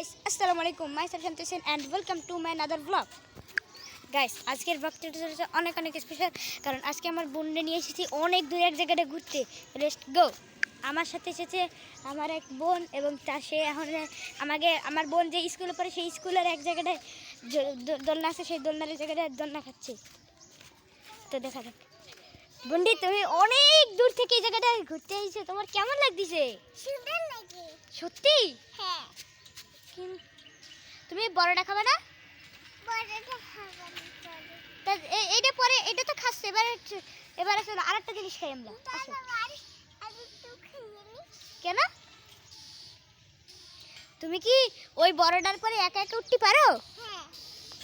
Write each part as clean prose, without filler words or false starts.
guys, assalamualaikum. Myself Shamtesin and welcome to my another vlog. Guys, আজকের ব্লগটা অনেক special কারণ আজকে আমার বোনকে নিয়ে এসেছি অনেক দূর এক জায়গায় ঘুরতে। Let's go. আমার সাথে এসেছে আমার এক বোন এবং তার সে এখন আমার বোন যে স্কুলে পড়ে সেই স্কুলের এক জায়গায় দোলনা আছে, সেই দোলনার জায়গায় দোলনা খাচ্ছে। তো দেখা যাক। বন্ডি, তুমি অনেক দূর থেকে এই জায়গাটা ঘুরতে এসেছো, তোমার কেমন লাগছে? সুন্দর লাগে। সত্যি? হ্যাঁ। তুমি বড়টা খাবে না? বড়টা খাবো না। তা এইটা পরে এটা তো খাচ্ছে, এবারে চলো আরেকটা জিনিস খাই আমরা। আসো। কেন? তুমি কি ওই বড়টার পরে একা একা উঠতে পারো? হ্যাঁ।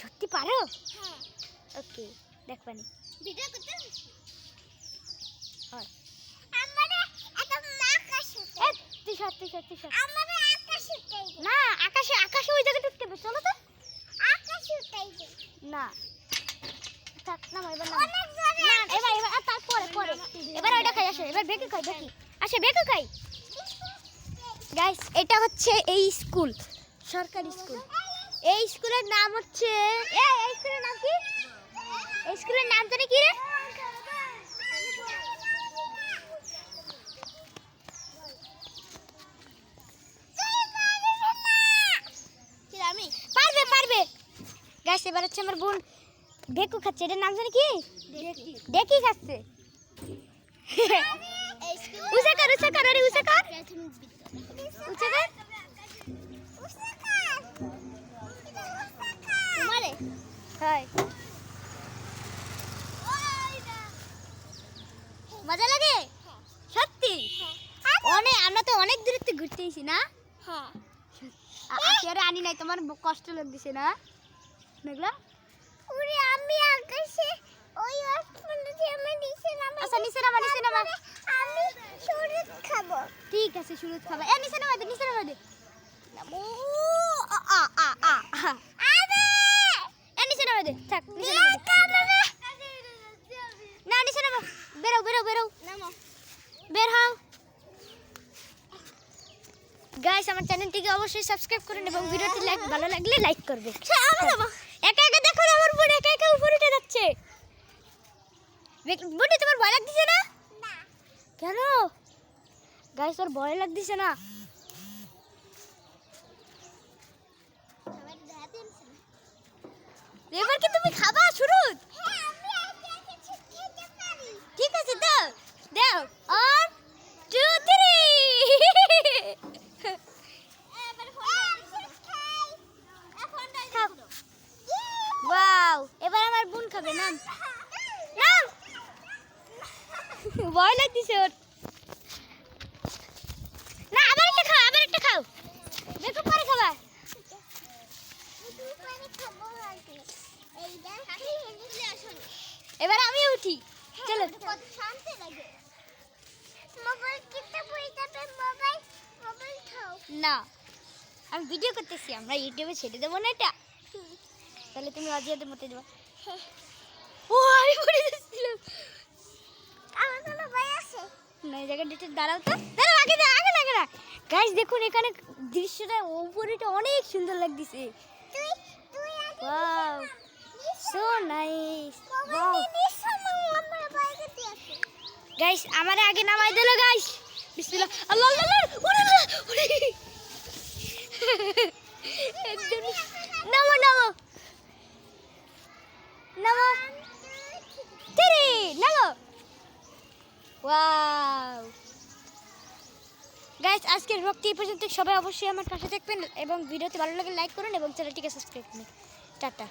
সত্যি পারো? হ্যাঁ। ওকে, দেখবানি। ভিডিও করতে হবে। হয়। আমারে একটা আকাশ উঠে। তুই সর। আমারে আকাশ উঠে। না, আকাশে ওই জায়গাটা উঠতে হবে। চলো তো। আকাশ উঠে। না। থাক না, এবার না। অনেক জোরে। না, এবার আর তারপরে। এবার ওইটা খাই, আসো। এবার বেকু খাই। আসো বেকু খাই। গাইস, এটা হচ্ছে এই স্কুল, সরকারি স্কুল। এই স্কুলের নাম হচ্ছে এই স্কুলের নাম কি? এই স্কুলের নাম জানি কি রে? আমি পারবে। গাইস, এবার হচ্ছে আমার বোন বেকু খাচ্ছে। এটার নাম জানি কি? ডেকি খাচ্ছে। উঁচা কর। হয়। মজা লাগে? সত্যি? আমরা তো অনেক দূরে ঘুরতে এসেছি না? হ্যাঁ। আরে আনি নাই, তোমার কষ্ট লাগছে না? মেঘলা আমি আকাশে ওই আসমানে যে আমি নিচে নামে। আচ্ছা, নিচে নামা। আমি সুরত খাবো। ঠিক আছে, সুরত খাবা। নিচে নামা দে। নামো। নিচে নামা দে। থাক, নিচে নামা দে। না, নিচে নামা। বেরো। নামো। বের হও। গাইস, আমার চ্যানেলটিকে অবশ্যই সাবস্ক্রাইব করুন এবং ভিডিওটি ভালো লাগলে লাইক করবে। একা দেখো না, আমার বোন একা উপরে উঠে যাচ্ছে। বুড়ি, তোমার ভয় লাগছে না? না। কেন? গাইস, ওর ভয় লাগছে না? এবার কি তুমি খাবা শুরুত? হ্যাঁ, আমি আগে কিছু খেতে পারি। ঠিক আছে, দাও। 1 2 3। এবার ফোন খাই। ফোনটা খাও। দাও। ওয়াও, এবার আমার বোন খাবে। নাম ভয় লাগছে ওর। না, আবার একটা খাও। দেখো পরে খাবা। এবার আমি উঠি। চলো। শান্তি লাগে। মোবাইল কিনতে বইতে মোবাইল খাও। না, আমি ভিডিও করতেছি, আমরা ইউটিউবে ছেড়ে দেবো না এটা। তাহলে তুমি অজিয়াদের মতো দেবো। ও, আমি পড়ে যাচ্ছিলাম। আমার কোনো ভয় আছে? না, এই জায়গাটা একটু দাঁড়াও তো। দাঁড়াও, আগে লাগে না। গাইস, দেখুন এখানে দৃশ্যটা উপরেটা অনেক সুন্দর লাগতেছে। তুই আগে ওয়াও, সো নাইস। মোবাইল নিস না, আমার ভয় করতে আছে। গাইস, আমারে আগে নামাই দিল। গাইস, বিসমিল্লাহ। আল্লাহ। নামো। নামো। ওয়াও। গাইস, আজকের ব্লগটি এই পর্যন্ত। সবাই অবশ্যই আমার পাশে থাকবেন এবং ভিডিওটি ভালো লাগলে লাইক করুন এবং চ্যানেলটিকে সাবস্ক্রাইব করুন। টাটা।